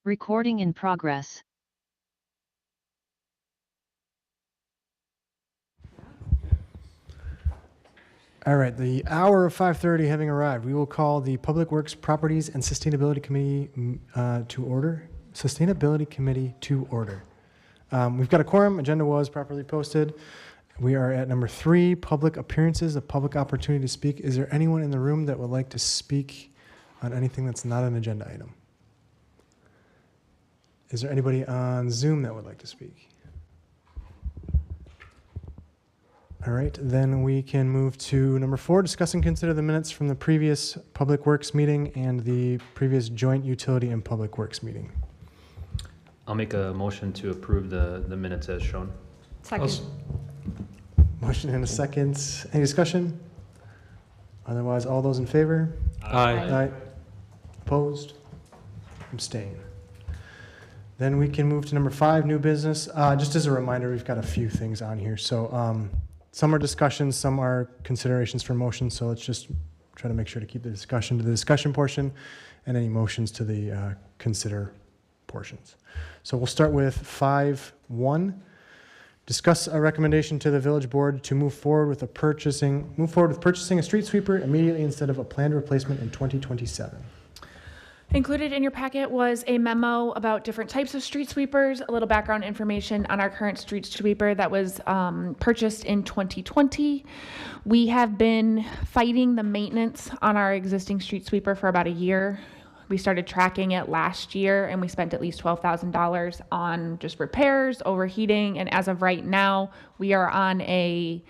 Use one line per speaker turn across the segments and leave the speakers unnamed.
Recording in progress.
All right, the hour of 5:30 having arrived, we will call the Public Works, Properties, and Sustainability Committee to order. Sustainability Committee to order. We've got a quorum. Agenda was properly posted. We are at number 3, public appearances, a public opportunity to speak. Is there anyone in the room that would like to speak on anything that's not an agenda item? Is there anybody on Zoom that would like to speak? All right, then we can move to number 4, discuss and consider the minutes from the previous Public Works meeting and the previous joint utility and Public Works meeting.
I'll make a motion to approve the minutes as shown.
Second.
Motion and a second. Any discussion? Otherwise, all those in favor?
Aye.
Opposed? Abstain. Then we can move to number 5, new business. Just as a reminder, we've got a few things on here. So some are discussions, some are considerations for motions. So let's just try to make sure to keep the discussion to the discussion portion and any motions to the consider portions. So we'll start with 5.1. Discuss a recommendation to the village board to move forward with purchasing a street sweeper immediately instead of a planned replacement in 2027.
Included in your packet was a memo about different types of street sweepers, a little background information on our current street sweeper that was purchased in 2020. We have been fighting the maintenance on our existing street sweeper for about a year. We started tracking it last year and we spent at least $12,000 on just repairs, overheating, and as of right now, we are on a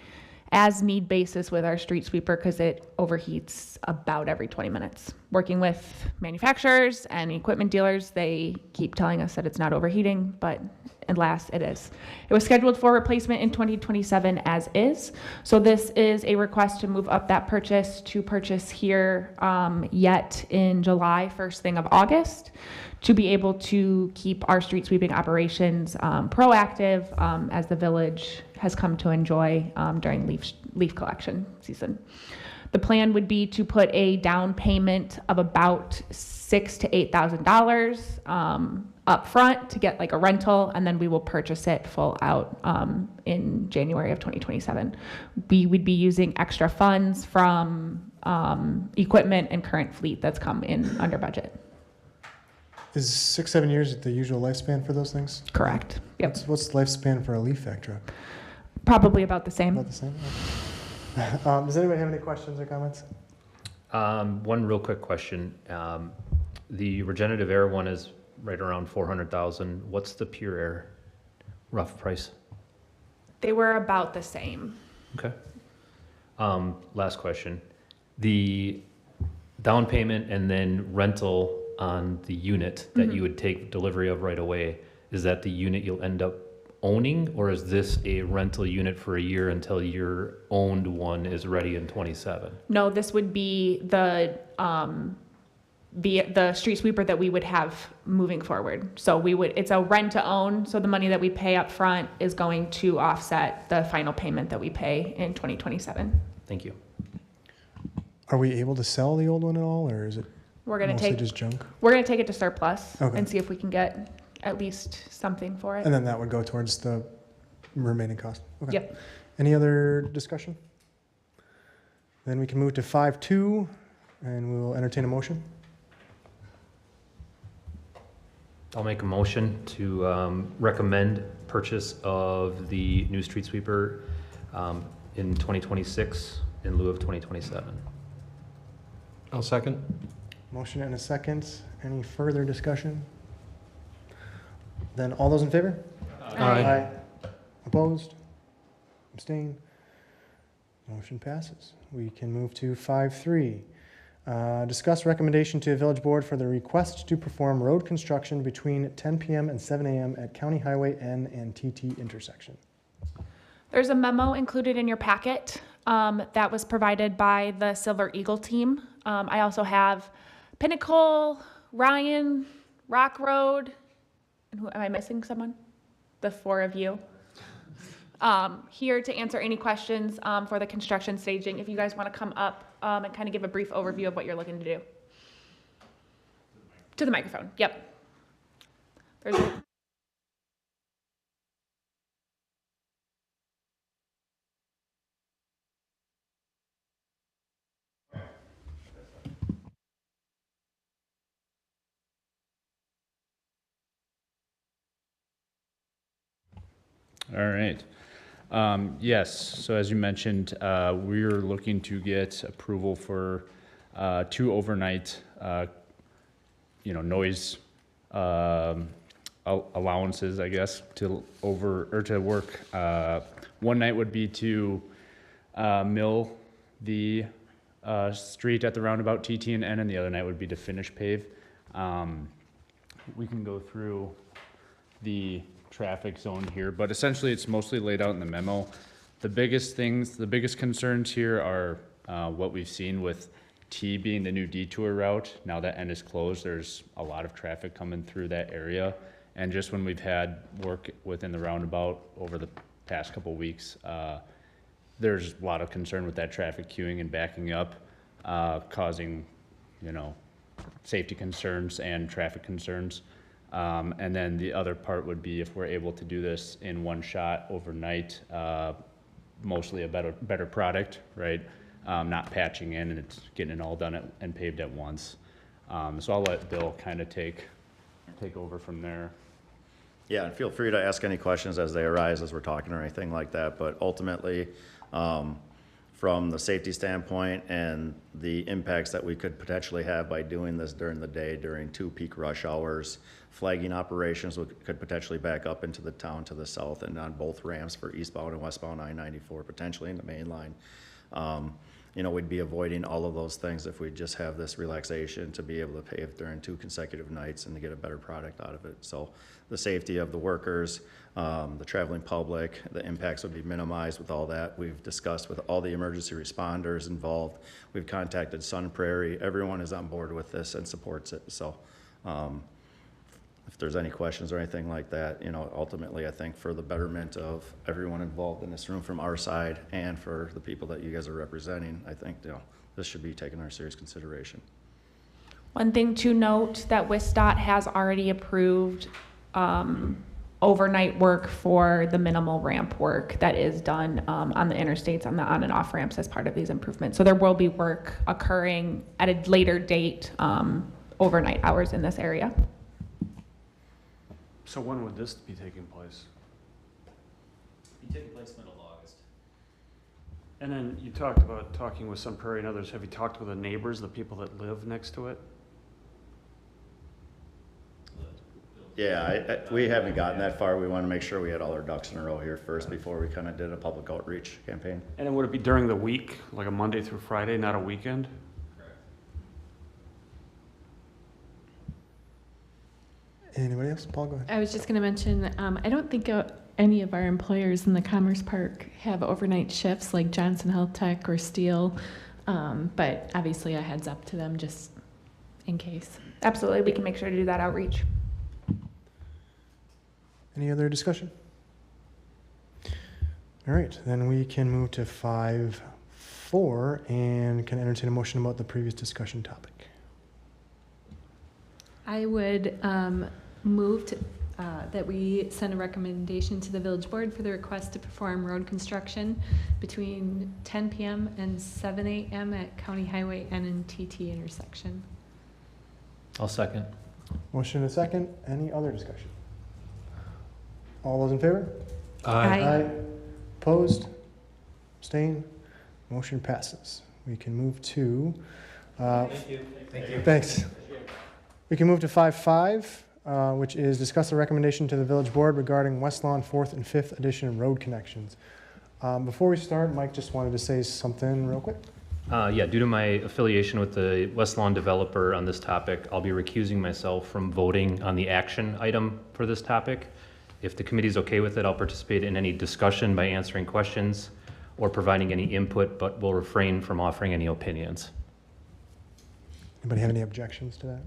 as-need basis with our street sweeper because it overheats about every 20 minutes. Working with manufacturers and equipment dealers, they keep telling us that it's not overheating, but alas, it is. It was scheduled for replacement in 2027 as is. So this is a request to move up that purchase to purchase here yet in July, first thing of August, to be able to keep our street sweeping operations proactive as the village has come to enjoy during leaf collection season. The plan would be to put a down payment of about $6,000 to $8,000 up front to get like a rental, and then we will purchase it full out in January of 2027. We would be using extra funds from equipment and current fleet that's come in under budget.
Is 6-7 years the usual lifespan for those things?
Correct. Yep.
What's the lifespan for a leaf vac truck?
Probably about the same.
About the same? Okay. Does anybody have any questions or comments?
One real quick question. The regenerative air one is right around 400,000. What's the pure air rough price?
They were about the same.
Okay. Last question. The down payment and then rental on the unit that you would take delivery of right away, is that the unit you'll end up owning, or is this a rental unit for a year until your owned one is ready in 27?
No, this would be the street sweeper that we would have moving forward. So it's a rent to own. So the money that we pay up front is going to offset the final payment that we pay in 2027.
Thank you.
Are we able to sell the old one at all, or is it mostly just junk?
We're gonna take it to surplus
Okay.
and see if we can get at least something for it.
And then that would go towards the remaining cost? Okay.
Yep.
Any other discussion? Then we can move to 5.2, and we will entertain a motion.
I'll make a motion to recommend purchase of the new street sweeper in 2026 in lieu of 2027.
I'll second.
Motion and a second. Any further discussion? Then all those in favor?
Aye.
Opposed? Abstain? Motion passes. We can move to 5.3. Discuss recommendation to the village board for the request to perform road construction between 10 p.m. and 7 a.m. at County Highway N and TT intersection.
There's a memo included in your packet that was provided by the Silver Eagle team. I also have Pinnacle, Ryan, Rock Road, and am I missing someone? The 4 of you. Here to answer any questions for the construction staging. If you guys want to come up and kind of give a brief overview of what you're looking to do. To the microphone, yep. There's a-
All right. Yes, so as you mentioned, we're looking to get approval for 2 overnight, noise allowances, I guess, to work. One night would be to mill the street at the roundabout TT and N, and the other night would be to finish pave. We can go through the traffic zone here, but essentially it's mostly laid out in the memo. The biggest concerns here are what we've seen with T being the new detour route. Now that N is closed, there's a lot of traffic coming through that area. And just when we've had work within the roundabout over the past couple weeks, there's a lot of concern with that traffic queuing and backing up, causing, safety concerns and traffic concerns. And then the other part would be if we're able to do this in one shot overnight, mostly a better product, right? Not patching in and it's getting it all done and paved at once. So I'll let Bill kind of take over from there.
Yeah, and feel free to ask any questions as they arise as we're talking or anything like that. But ultimately, from the safety standpoint and the impacts that we could potentially have by doing this during the day, during 2 peak rush hours, flagging operations could potentially back up into the town to the south and on both ramps for eastbound and westbound I-94, potentially in the main line. We'd be avoiding all of those things if we just have this relaxation to be able to pave during 2 consecutive nights and to get a better product out of it. So the safety of the workers, the traveling public, the impacts would be minimized with all that. We've discussed with all the emergency responders involved. We've contacted Sun Prairie. Everyone is on board with this and supports it. So if there's any questions or anything like that, ultimately I think for the betterment of everyone involved in this room from our side and for the people that you guys are representing, I think this should be taken under serious consideration.
One thing to note that WISDOT has already approved overnight work for the minimal ramp work that is done on the interstates on the on and off ramps as part of these improvements. So there will be work occurring at a later date, overnight hours in this area.
So when would this be taking place?
Be taking place middle of August.
And then you talked about talking with Sun Prairie and others. Have you talked with the neighbors, the people that live next to it?
Yeah, we haven't gotten that far. We want to make sure we had all our ducks in a row here first before we kind of did a public outreach campaign.
And then would it be during the week, like a Monday through Friday, not a weekend?
Correct.
Anybody else? Paul, go ahead.
I was just going to mention, I don't think any of our employers in the Commerce Park have overnight shifts like Johnson Health Tech or Steel, but obviously a heads up to them just in case.
Absolutely, we can make sure to do that outreach.
Any other discussion? All right, then we can move to 5.4 and can entertain a motion about the previous discussion topic.
I would move that we send a recommendation to the village board for the request to perform road construction between 10 p.m. and 7 a.m. at County Highway N and TT intersection.
I'll second.
Motion and a second. Any other discussion? All those in favor?
Aye.
Opposed? Abstained? Motion passes. We can move to.
Thank you. Thank you.
Thanks. We can move to 5.5, which is discuss the recommendation to the village board regarding West Lawn 4th and 5th edition road connections. Before we start, Mike just wanted to say something real quick.
Yeah, due to my affiliation with the West Lawn developer on this topic, I'll be recusing myself from voting on the action item for this topic. If the committee is okay with it, I'll participate in any discussion by answering questions or providing any input, but will refrain from offering any opinions.
Anybody have any objections to that?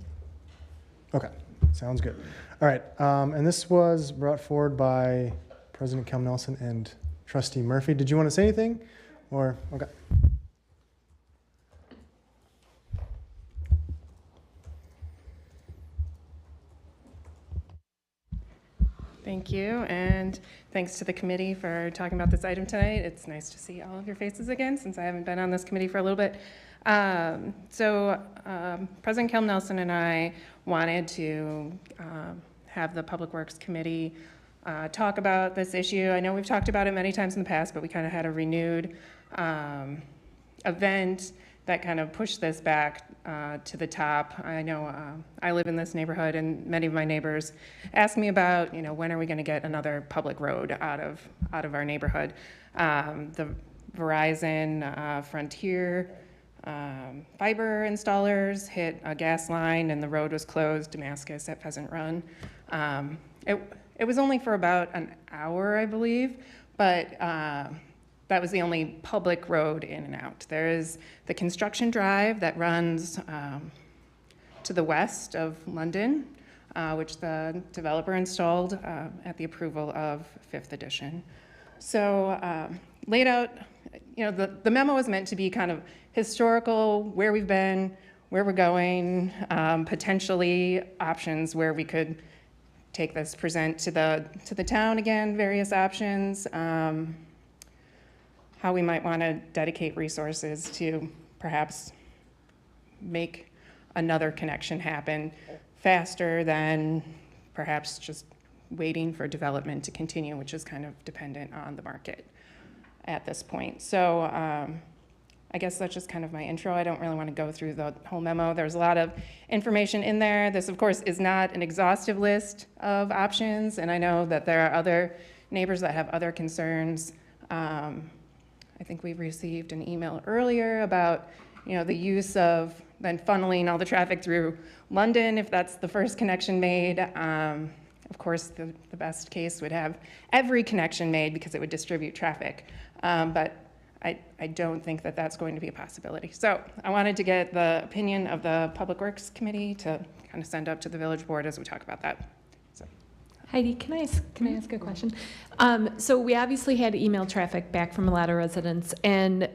Okay, sounds good. All right, and this was brought forward by President Kel Nelson and Trustee Murphy. Did you want to say anything? Or, okay.
Thank you, and thanks to the committee for talking about this item tonight. It's nice to see all of your faces again, since I haven't been on this committee for a little bit. President Kelm Nelson and I wanted to have the Public Works Committee talk about this issue. I know we've talked about it many times in the past, but we kind of had a renewed event that kind of pushed this back to the top. I know I live in this neighborhood, and many of my neighbors ask me about, when are we going to get another public road out of our neighborhood? The Verizon Frontier fiber installers hit a gas line, and the road was closed, Damascus at Pheasant Run. It was only for about an hour, I believe, but that was the only public road in and out. There is the construction drive that runs to the west of London, which the developer installed at the approval of 5th edition. So laid out, the memo was meant to be kind of historical, where we've been, where we're going, potentially options where we could take this, present to the town again, various options, how we might want to dedicate resources to perhaps make another connection happen faster than perhaps just waiting for development to continue, which is kind of dependent on the market at this point. So I guess that's just kind of my intro. I don't really want to go through the whole memo. There's a lot of information in there. This, of course, is not an exhaustive list of options, and I know that there are other neighbors that have other concerns. I think we received an email earlier about, the use of then funneling all the traffic through London, if that's the first connection made. Of course, the best case would have every connection made because it would distribute traffic. But I don't think that that's going to be a possibility. So I wanted to get the opinion of the Public Works Committee to kind of send up to the village board as we talk about that. So.
Heidi, can I ask a question? So we obviously had email traffic back from a lot of residents, and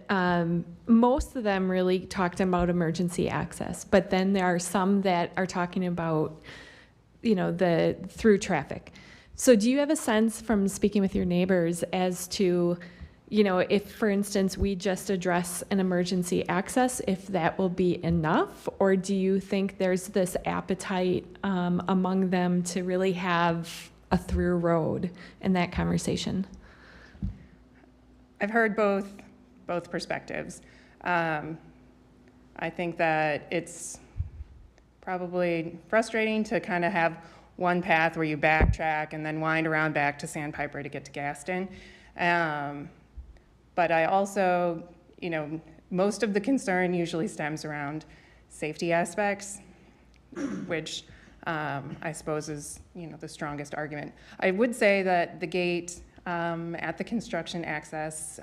most of them really talked about emergency access. But then there are some that are talking about, the through traffic. So do you have a sense from speaking with your neighbors as to, if, for instance, we just address an emergency access, if that will be enough? Or do you think there's this appetite among them to really have a through road in that conversation?
I've heard both perspectives. I think that it's probably frustrating to kind of have one path where you backtrack and then wind around back to Sandpiper to get to Gaston. But I also, most of the concern usually stems around safety aspects, which I suppose is, the strongest argument. I would say that the gate at the construction access,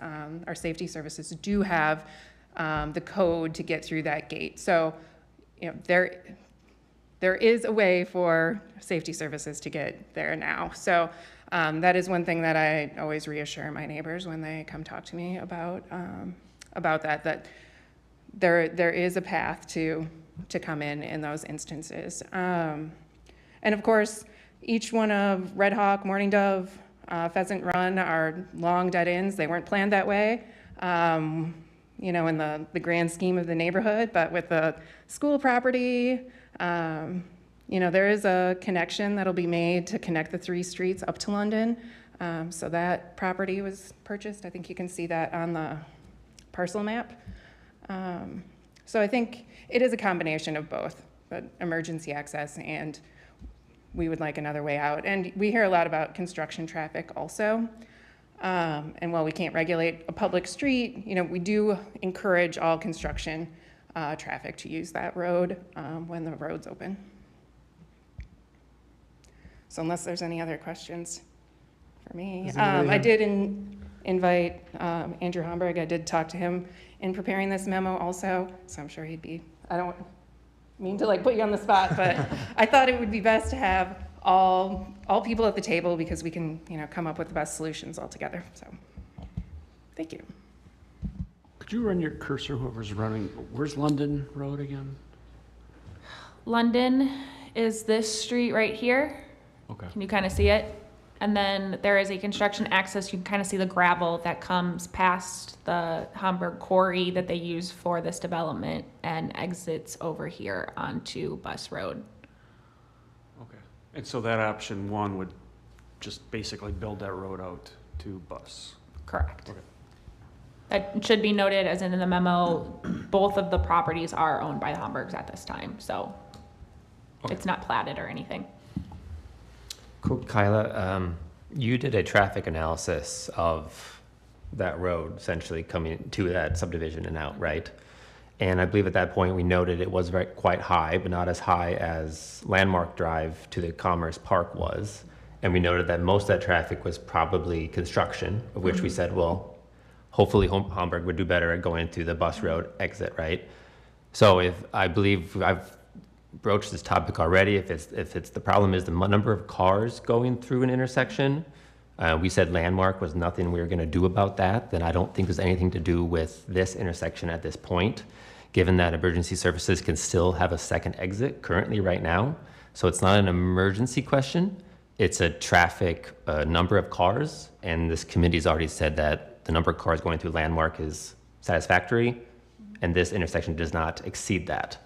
our safety services do have the code to get through that gate. So, there is a way for safety services to get there now. So that is one thing that I always reassure my neighbors when they come talk to me about that there is a path to come in those instances. And of course, each one of Red Hawk, Morning Dove, Pheasant Run are long dead ends. They weren't planned that way, in the grand scheme of the neighborhood, but with the school property, there is a connection that'll be made to connect the 3 streets up to London. So that property was purchased. I think you can see that on the parcel map. So I think it is a combination of both, but emergency access and we would like another way out. And we hear a lot about construction traffic also. And while we can't regulate a public street, we do encourage all construction traffic to use that road when the road's open. So unless there's any other questions for me. I did invite Andrew Homburg. I did talk to him in preparing this memo also, so I'm sure he'd be, I don't mean to put you on the spot, but I thought it would be best to have all people at the table because we can, come up with the best solutions all together. So, thank you.
Could you run your cursor, whoever's running, where's London Road again?
London is this street right here.
Okay.
Can you kind of see it? And then there is a construction access. You can kind of see the gravel that comes past the Hamburg quarry that they use for this development and exits over here onto Bus Road.
Okay. And so that option one would just basically build that road out to Bus.
Correct.
Okay.
That should be noted, as in the memo, both of the properties are owned by the Hamburgs at this time, so it's not platted or anything.
Cool. Kyla, you did a traffic analysis of that road essentially coming to that subdivision and out, right? And I believe at that point we noted it was quite high, but not as high as Landmark Drive to the Commerce Park was. And we noted that most of that traffic was probably construction, of which we said, well, hopefully Hamburg would do better at going through the Bus Road exit, right? So if I believe I've broached this topic already, if it's the problem is the number of cars going through an intersection, we said Landmark was nothing we were going to do about that, then I don't think there's anything to do with this intersection at this point, given that emergency services can still have a second exit currently right now. So it's not an emergency question. It's a traffic number of cars, and this committee's already said that the number of cars going through Landmark is satisfactory, and this intersection does not exceed that.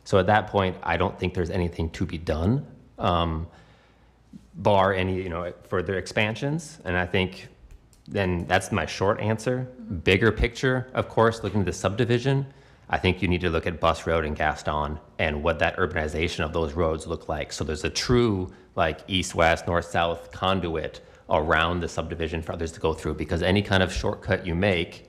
So at that point, I don't think there's anything to be done, bar any further expansions. And I think then that's my short answer. Bigger picture, of course, looking at the subdivision, I think you need to look at Bus Road and Gaston and what that urbanization of those roads look like. So there's a true like east-west, north-south conduit around the subdivision for others to go through, because any kind of shortcut you make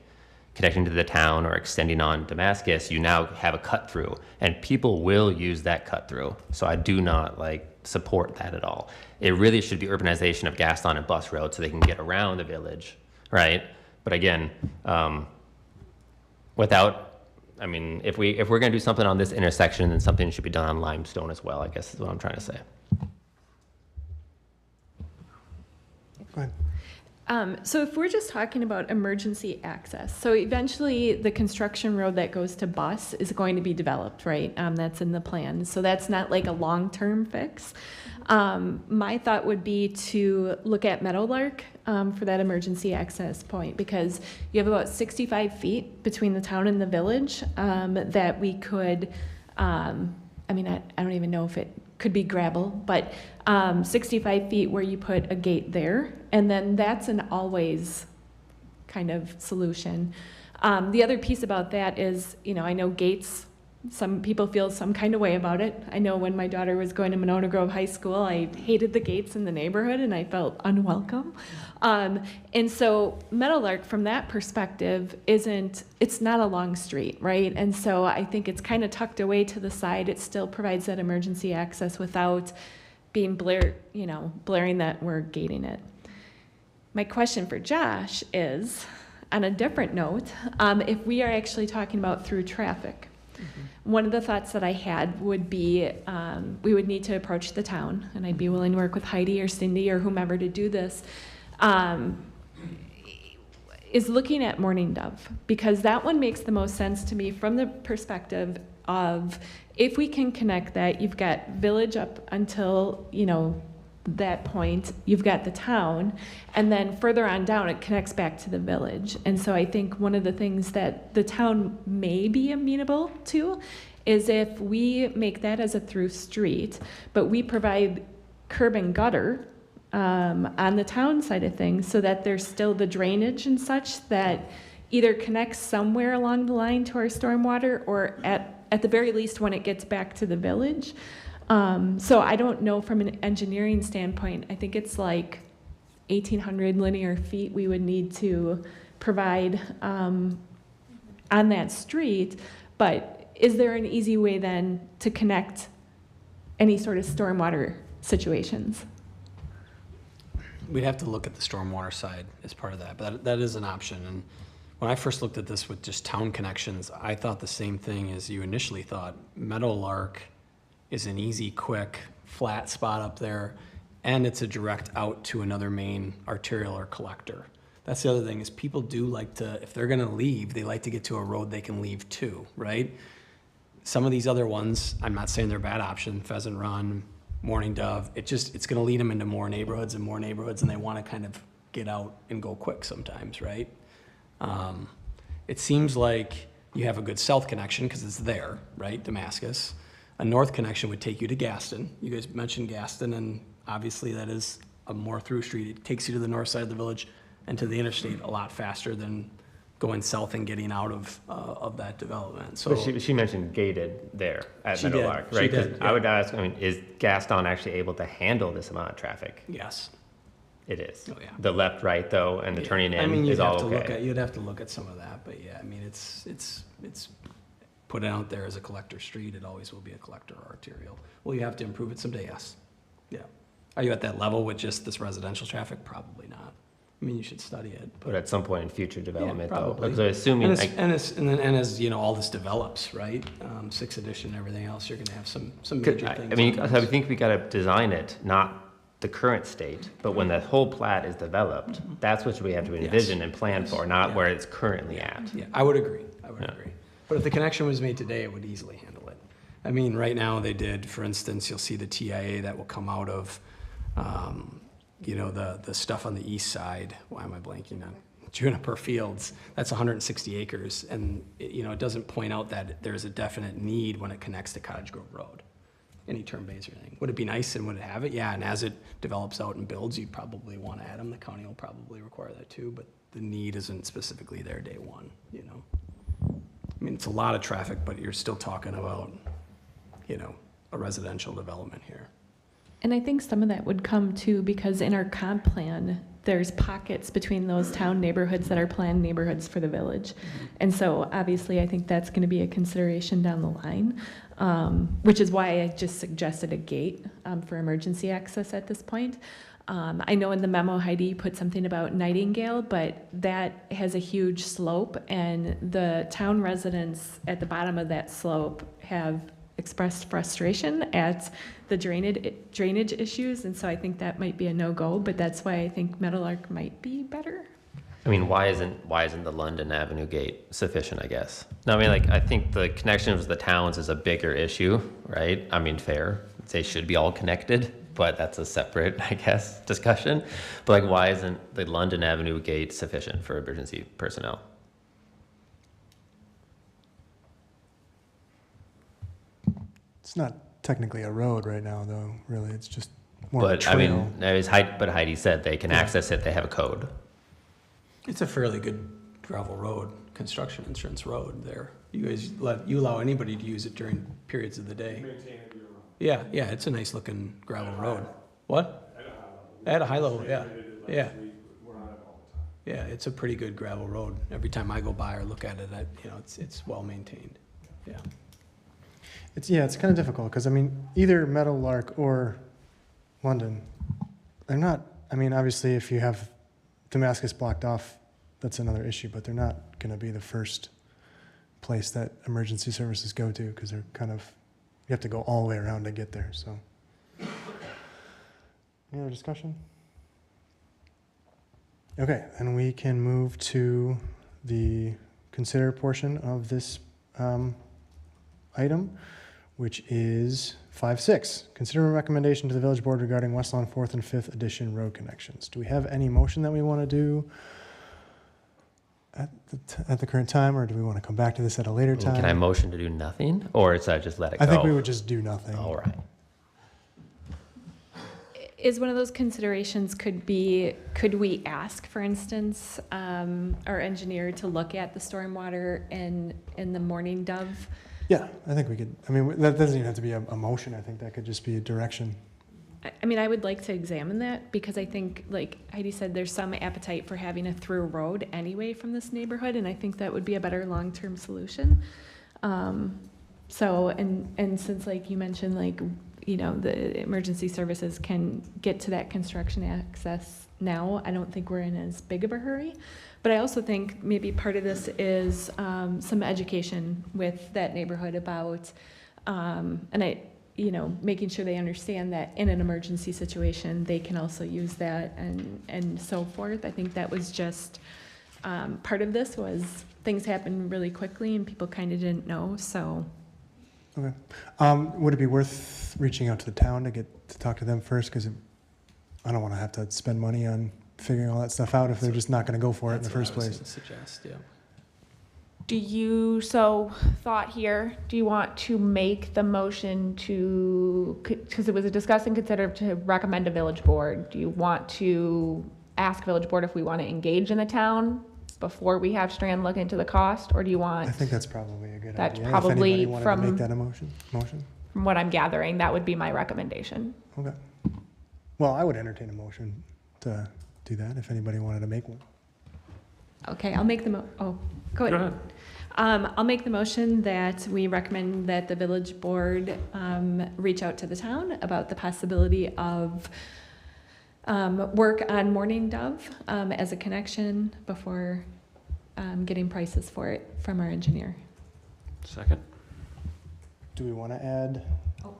connecting to the town or extending on Damascus, you now have a cut through, and people will use that cut through. So I do not support that at all. It really should be urbanization of Gaston and Bus Road so they can get around the village, right? But again, if we're going to do something on this intersection, then something should be done on Limestone as well, I guess is what I'm trying to say.
Go ahead.
So if we're just talking about emergency access, so eventually the construction road that goes to Bus is going to be developed, right? That's in the plan. So that's not like a long-term fix. My thought would be to look at Meadowlark for that emergency access point, because you have about 65 feet between the town and the village that we could, I don't even know if it could be gravel, but 65 feet where you put a gate there, and then that's an always kind of solution. The other piece about that is, I know gates, some people feel some kind of way about it. I know when my daughter was going to Monona Grove High School, I hated the gates in the neighborhood and I felt unwelcome. And so Meadowlark, from that perspective, it's not a long street, right? And so I think it's kind of tucked away to the side. It still provides that emergency access without being blaring that we're gating it. My question for Josh is, on a different note, if we are actually talking about through traffic, one of the thoughts that I had would be we would need to approach the town, and I'd be willing to work with Heidi or Cindy or whomever to do this, is looking at Morning Dove, because that one makes the most sense to me from the perspective of if we can connect that, you've got village up until, that point, you've got the town, and then further on down it connects back to the village. And so I think one of the things that the town may be amenable to is if we make that as a through street, but we provide curb and gutter on the town side of things, so that there's still the drainage and such that either connects somewhere along the line to our stormwater, or at the very least when it gets back to the village. So I don't know from an engineering standpoint, I think it's like 1,800 linear feet we would need to provide on that street. But is there an easy way then to connect any sort of stormwater situations?
We'd have to look at the stormwater side as part of that, but that is an option. And when I first looked at this with just town connections, I thought the same thing as you initially thought. Meadowlark is an easy, quick, flat spot up there, and it's a direct out to another main arterial or collector. That's the other thing, is people do like to, if they're gonna leave, they like to get to a road they can leave to, right? Some of these other ones, I'm not saying they're a bad option, Pheasant Run, Morning Dove, it's gonna lead them into more neighborhoods, and they wanna kind of get out and go quick sometimes, right? It seems like you have a good south connection, because it's there, right, Damascus. A north connection would take you to Gaston. You guys mentioned Gaston, and obviously that is a more through street. It takes you to the north side of the village and to the interstate a lot faster than going south and getting out of that development, so.
But she mentioned gated there at
She did.
Meadowlark,
She
right? 'Cause
did,
I
yeah.
would ask, I mean, is Gaston actually able to handle this amount of traffic?
Yes.
It is.
Oh, yeah.
The left, right, though, and the
Yeah.
turning
I mean,
in
you'd
is
have
all
to look
okay.
at, you'd have to look at some of that, but yeah, I mean, it's put out there as a collector street, it always will be a collector arterial. Will you have to improve it someday? Yes. Yeah. Are you at that level with just this residential traffic? Probably not. I mean, you should study it,
But at some point in future development, though,
probably.
so assuming, like,
and as, you know, all this develops, right? Sixth edition and everything else, you're gonna have some major things.
I mean,
on
I
this.
think we gotta design it, not the current state, but when that whole plat is developed, that's what we have to envision and plan for, not
Yeah.
where it's currently at.
Yeah, I would agree, I would
Yeah.
agree. But if the connection was made today, it would easily handle it. I mean, right now they did, for instance, you'll see the TIA that will come out of, you know, the stuff on the east side. Why am I blanking on? Juniper Fields, that's 160 acres. And, you know, it doesn't point out that there's a definite need when it connects to Cottage Grove Road. Any turn bays or anything. Would it be nice and would it have it? Yeah, and as it develops out and builds, you'd probably want to add them. The county will probably require that too, but the need isn't specifically there day one, you know? I mean, it's a lot of traffic, but you're still talking about, you know, a residential development here.
And I think some of that would come too, because in our comp plan, there's pockets between those town neighborhoods that are planned neighborhoods for the village. And so obviously, I think that's gonna be a consideration down the line, which is why I just suggested a gate for emergency access at this point. I know in the memo Heidi put something about Nightingale, but that has a huge slope, and the town residents at the bottom of that slope have expressed frustration at the drainage issues, and so I think that might be a no-go, but that's why I think Meadowlark might be better.
I mean, why isn't the London Avenue gate sufficient, I guess? No, I mean, like, I think the connections with the towns is a bigger issue, right? I mean, fair, they should be all connected, but that's a separate, I guess, discussion. But like, why isn't the London Avenue gate sufficient for emergency personnel?
It's not technically a road right now, though, really. It's just more of a
But I
trail.
mean, but Heidi said they can access it, they have a code.
It's a fairly good gravel road, construction insurance road there. You guys you allow anybody to use it during periods of the day. Yeah, yeah, it's a nice looking gravel road. What? At a high level, yeah, yeah. Yeah, it's a pretty good gravel road. Every time I go by or look at it, you know, it's well maintained, yeah.
It's kind of difficult, because, I mean, either Meadowlark or London, they're not, I mean, obviously, if you have Damascus blocked off, that's another issue, but they're not going to be the first place that emergency services go to, because they're kind of, you have to go all the way around to get there, so. Any other discussion? Okay, then we can move to the consider portion of this item, which is 5.6. Consider a recommendation to the village board regarding West Lawn 4th and 5th edition road connections. Do we have any motion that we want to do at the current time, or do we want to come back to this at a later time?
Can I motion to do nothing, or is that just let it go?
I think we would just do nothing.
All right.
Is one of those considerations could we ask, for instance, our engineer to look at the stormwater in the Morning Dove?
Yeah, I think we could, I mean, that doesn't even have to be a motion. I think that could just be a direction.
I mean, I would like to examine that, because I think, like Heidi said, there's some appetite for having a through road anyway from this neighborhood, and I think that would be a better long-term solution. So, and since, like you mentioned, like, you know, the emergency services can get to that construction access now, I don't think we're in as big of a hurry. But I also think maybe part of this is some education with that neighborhood about, making sure they understand that in an emergency situation, they can also use that and so forth. I think that was just part of this was things happened really quickly and people kind of didn't know. So
Okay. Would it be worth reaching out to the town to get to talk to them first? Because I don't want to have to spend money on figuring all that stuff out if they're just not going to go for it in the
That's what
first
I was
place.
gonna suggest, yeah.
Do you, so thought here, do you want to make the motion to, because it was a discuss and consider to recommend a village board, do you want to ask village board if we want to engage in the town before we have Strand look into the cost, or do you want?
I think that's probably a good
That's
idea.
probably
If anybody wanted to
from-
make that a motion?
From what I'm gathering, that would be my recommendation.
Okay. Well, I would entertain a motion to do that if anybody wanted to make one.
Okay, I'll make the go ahead.
Go ahead.
I'll make the motion that we recommend that the village board reach out to the town about the possibility of work on Morning Dove as a connection before getting prices for it from our engineer.
Second.
Do we want to add?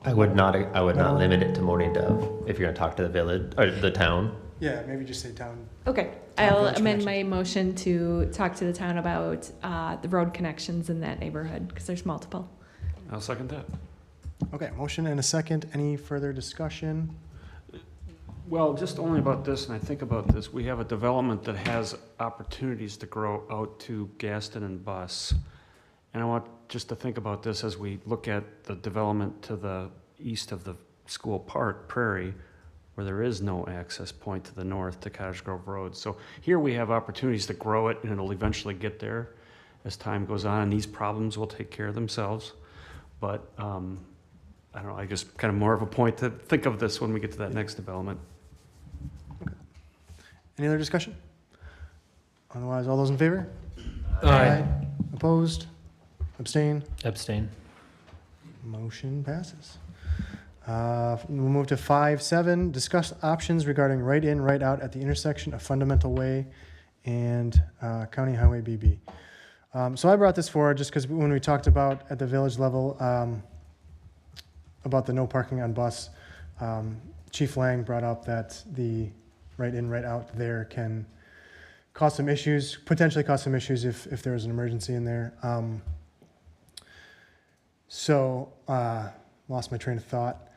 I would not
No.
limit it to Morning Dove if you're gonna talk to the village, or the town.
Yeah, maybe just say town.
Okay,
Town
I'll
village
amend my motion to talk to the town about the road connections in that neighborhood, because there's multiple.
I'll second that.
Okay, motion and a second. Any further discussion?
Well, just only about this, and I think about this, we have a development that has opportunities to grow out to Gaston and Bus. And I want just to think about this as we look at the development to the east of the school park, Prairie, where there is no access point to the north to Cottage Grove Road. So here we have opportunities to grow it, and it'll eventually get there as time goes on, and these problems will take care of themselves. But, I don't know, I just kind of more of a point to think of this when we get to that next development.
Any other discussion? Otherwise, all those in favor?
Aye.
Opposed? Abstain?
Abstain.
Motion passes. We'll move to 5.7, discuss options regarding right-in, right-out at the intersection of Fundamental Way and County Highway BB. So I brought this forward just because when we talked about at the village level about the no parking on bus, Chief Lang brought up that the right-in, right-out there can cause some issues, potentially cause some issues if there was an emergency in there. Lost my train of thought.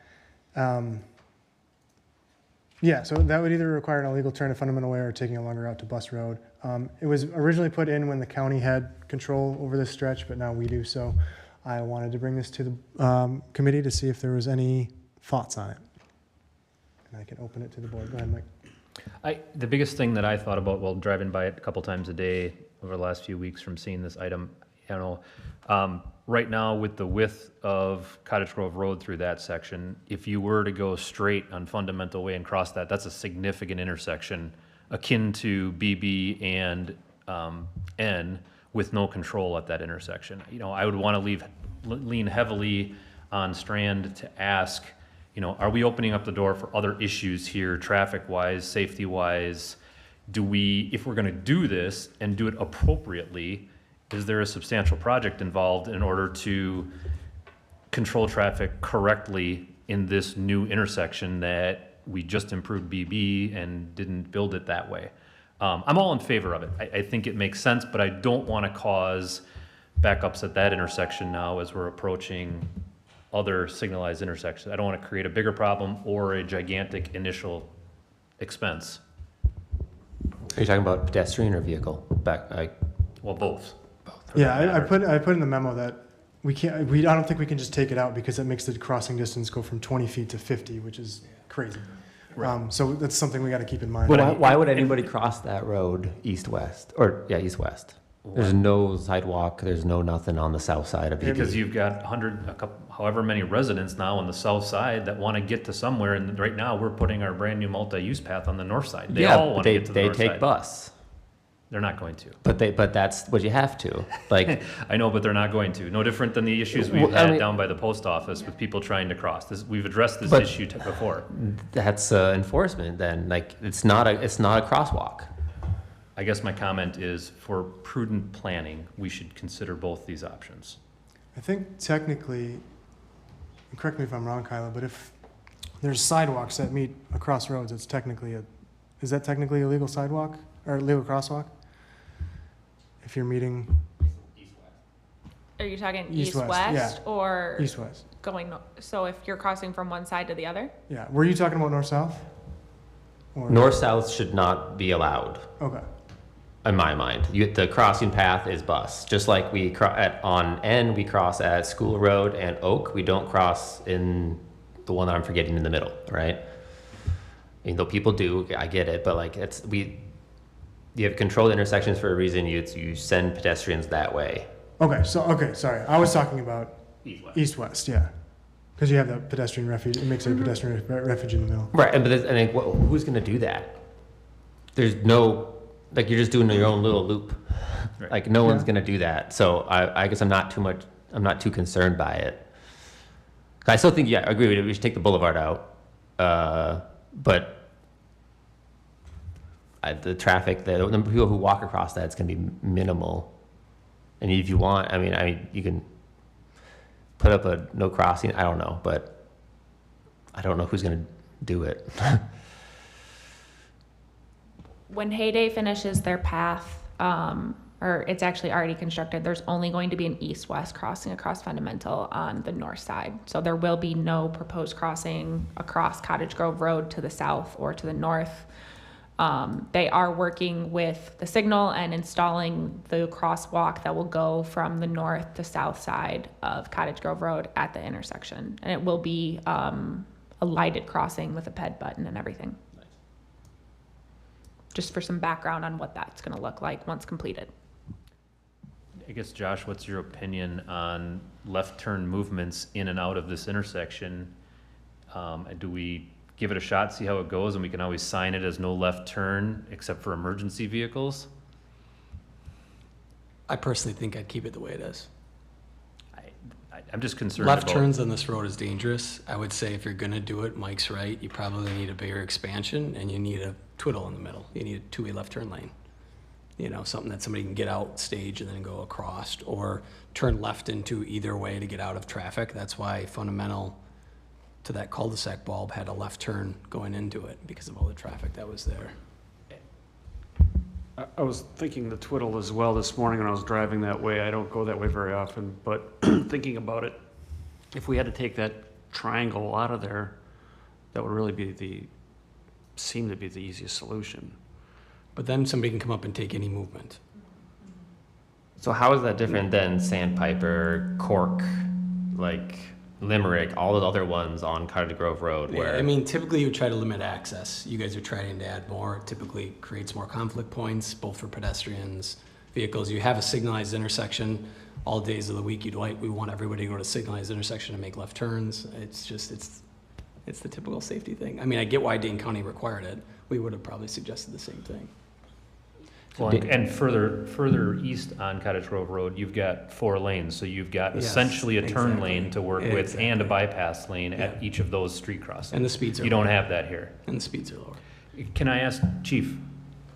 Yeah, so that would either require an illegal turn at Fundamental Way or taking a longer route to Bus Road. It was originally put in when the county had control over this stretch, but now we do. So I wanted to bring this to the committee to see if there was any thoughts on it. And I can open it to the board. Go ahead, Mike.
The biggest thing that I thought about while driving by it a couple times a day over the last few weeks from seeing this item, right now with the width of Cottage Grove Road through that section, if you were to go straight on Fundamental Way and cross that, that's a significant intersection akin to BB and N with no control at that intersection. I would want to lean heavily on Strand to ask, are we opening up the door for other issues here, traffic-wise, safety-wise? If we're going to do this and do it appropriately, is there a substantial project involved in order to control traffic correctly in this new intersection that we just improved BB and didn't build it that way? I'm all in favor of it. I think it makes sense, but I don't want to cause backups at that intersection now as we're approaching other signalized intersections. I don't want to create a bigger problem or a gigantic initial expense.
Are you talking about pedestrian or vehicle?
Well, both.
Yeah, I put in the memo that I don't think we can just take it out because it makes the crossing distance go from 20 feet to 50, which is crazy.
Right.
So that's something we got to keep in mind.
Why would anybody cross that road east-west? East-west. There's no sidewalk, there's no nothing on the south side of it.
Because you've got however many residents now on the south side that want to get to somewhere, and right now, we're putting our brand-new multi-use path on the north side. They all want to get to the north side.
They take bus.
They're not going to.
But that's what you have to.
I know, but they're not going to. No different than the issues we've had down by the post office with people trying to cross. We've addressed this issue before.
That's enforcement then. It's not a crosswalk.
I guess my comment is, for prudent planning, we should consider both these options.
I think technically, correct me if I'm wrong, Kyla, but if there's sidewalks that meet across roads, is that technically a legal sidewalk or a legal crosswalk? If you're meeting,
Are you talking
East-west,
east-west
yeah.
or
East-west.
going, so if you're crossing from one side to the other?
Yeah. Were you talking about north-south? Or-
North-south should not be allowed,
Okay.
in my mind. The crossing path is bus. Just like we on N, we cross at School Road and Oak. We don't cross in the one that I'm forgetting in the middle, right? Even though people do, I get it, but like you have controlled intersections for a reason. You send pedestrians that way.
Okay. Sorry. I was talking about
East-west.
east-west. Yeah. Because you have the pedestrian refuge. It makes it a pedestrian refuge in the middle.
Right, and who's going to do that? There's no, like, you're just doing your own little loop.
Right.
Like, no one's
Yeah.
going to do that. So I guess I'm not too concerned by it. I still think, yeah, I agree with it. We should take the boulevard out. But the traffic, the number of people who walk across that, it's going to be minimal. And if you want, I mean, you can put up a no crossing. I don't know, but I don't know who's going to do it.
When Hayday finishes their path, or it's actually already constructed, there's only going to be an east-west crossing across Fundamental on the north side. So there will be no proposed crossing across Cottage Grove Road to the south or to the north. They are working with the signal and installing the crosswalk that will go from the north to south side of Cottage Grove Road at the intersection. And it will be a lighted crossing with a ped button and everything. Just for some background on what that's going to look like once completed.
I guess, Josh, what's your opinion on left turn movements in and out of this intersection? Do we give it a shot, see how it goes, and we can always sign it as no left turn except for emergency vehicles?
I personally think I'd keep it the way it is.
I'm just concerned
Left
about.
turns on this road is dangerous. I would say if you're gonna do it, Mike's right, you probably need a bigger expansion and you need a twiddle in the middle. You need a two-way left turn lane. You know, something that somebody can get out stage and then go across, or turn left into either way to get out of traffic. That's why Fundamental to that cul-de-sac bulb had a left turn going into it because of all the traffic that was there.
I was thinking the twiddle as well this morning when I was driving that way. I don't go that way very often, but thinking about it, if we had to take that triangle out of there, that would really seem to be the easiest solution.
But then somebody can come up and take any movement.
So how is that different than Sandpiper, Cork, like Limerick, all those other ones on Cottage Grove Road?
Yeah,
Where
I mean, typically you would try to limit access. You guys are trying to add more. It typically creates more conflict points, both for pedestrians, vehicles. You have a signalized intersection all days of the week. We want everybody to go to a signalized intersection and make left turns. It's just, it's the typical safety thing. I mean, I get why Dane County required it. We would have probably suggested the same thing.
Well, and further east on Cottage Grove Road, you've got 4 lanes, so you've got
Yes,
essentially a turn
exactly.
lane to work with and a
Exactly.
bypass lane at
Yeah.
each of those street crossings.
And the speeds are
You don't
lower.
have that here.
And the speeds are lower.
Can I ask, Chief,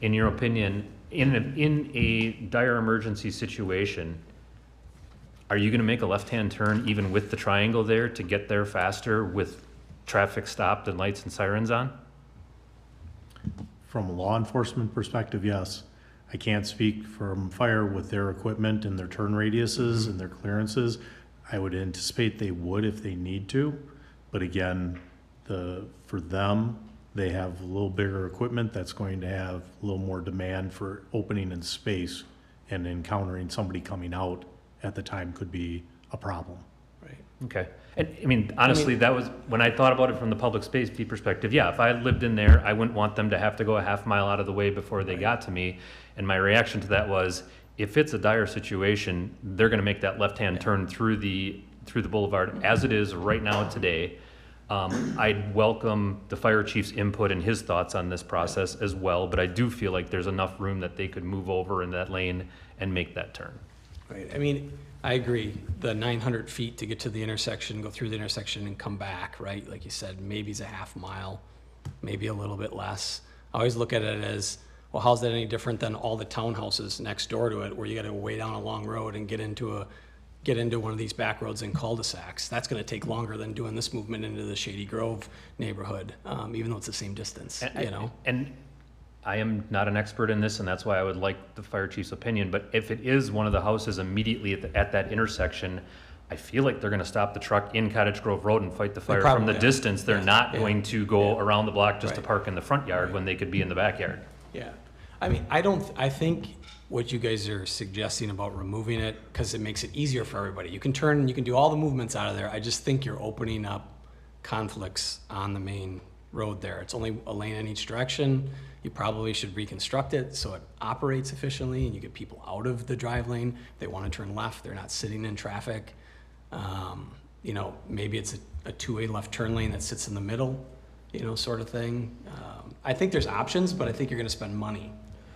in your opinion, in a dire emergency situation, are you gonna make a left-hand turn even with the triangle there to get there faster with traffic stopped and lights and sirens on?
From a law enforcement perspective, yes. I can't speak from fire with their equipment and their turn radiuses and their clearances. I would anticipate they would if they need to. But again, for them, they have a little bigger equipment that's going to have a little more demand for opening in space, and encountering somebody coming out at the time could be a problem.
Right.
Okay. And, I mean, honestly, that was, when I thought about it from the public safety perspective, yeah, if I lived in there, I wouldn't want them to have to go a half mile out of the way before they got to me. And my reaction to that was, if it's a dire situation, they're gonna make that left-hand turn through the boulevard as it is right now today. I'd welcome the fire chief's input and his thoughts on this process as well, but I do feel like there's enough room that they could move over in that lane and make that turn.
Right, I mean, I agree, the 900 feet to get to the intersection, go through the intersection and come back, right? Like you said, maybe it's a half mile, maybe a little bit less. I always look at it as, well, how's that any different than all the townhouses next door to it, where you gotta go way down a long road and get into one of these back roads and cul-de-sacs? That's gonna take longer than doing this movement into the Shady Grove neighborhood, even though it's the same distance, you know?
And I am not an expert in this, and that's why I would like the fire chief's opinion, but if it is one of the houses immediately at that intersection, I feel like they're gonna stop the truck in Cottage Grove Road and fight the fire from the
probably are.
distance. They're
Yeah,
not
yeah,
going to go
yeah.
around the block just to
Right.
park in the front yard when they could be in the backyard.
Yeah, I mean, I think what you guys are suggesting about removing it, because it makes it easier for everybody. You can turn, you can do all the movements out of there. I just think you're opening up conflicts on the main road there. It's only a lane in each direction. You probably should reconstruct it so it operates efficiently and you get people out of the drive lane. If they want to turn left, they're not sitting in traffic. You know, maybe it's a two-way left turn lane that sits in the middle, you know, sort of thing. I think there's options, but I think you're going to spend money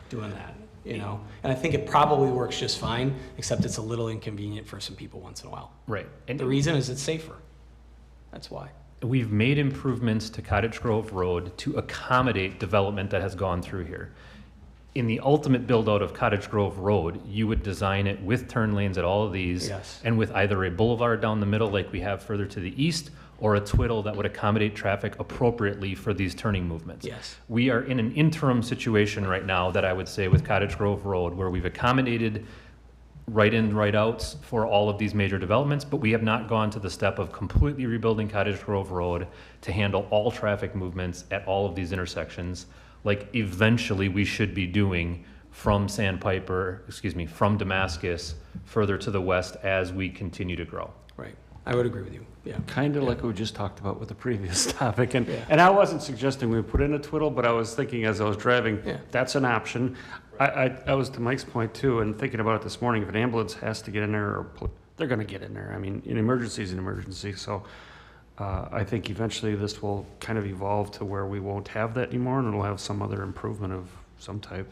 doing that, you know? And I think it probably works just fine, except it's a little inconvenient for some people once in a while.
Right. And
The reason is it's safer. That's why.
we've made improvements to Cottage Grove Road to accommodate development that has gone through here. In the ultimate build-out of Cottage Grove Road, you would design it with turn lanes at all of these.
Yes.
And with either a boulevard down the middle like we have further to the east, or a twiddle that would accommodate traffic appropriately for these turning movements.
Yes.
We are in an interim situation right now that I would say with Cottage Grove Road, where we've accommodated right-in, right-outs for all of these major developments, but we have not gone to the step of completely rebuilding Cottage Grove Road to handle all traffic movements at all of these intersections, like eventually we should be doing from from Damascus further to the west as we continue to grow.
Right. I would agree with you. Yeah.
Kind of like we just talked about with the previous topic. And,
Yeah.
and I wasn't suggesting we put in a twiddle, but I was thinking as I was driving,
Yeah.
that's an option. I was to Mike's point too, and thinking about it this morning, if an ambulance has to get in there, they're gonna get in there. I mean, an emergency is an emergency, so I think eventually this will kind of evolve to where we won't have that anymore, and it'll have some other improvement of some type.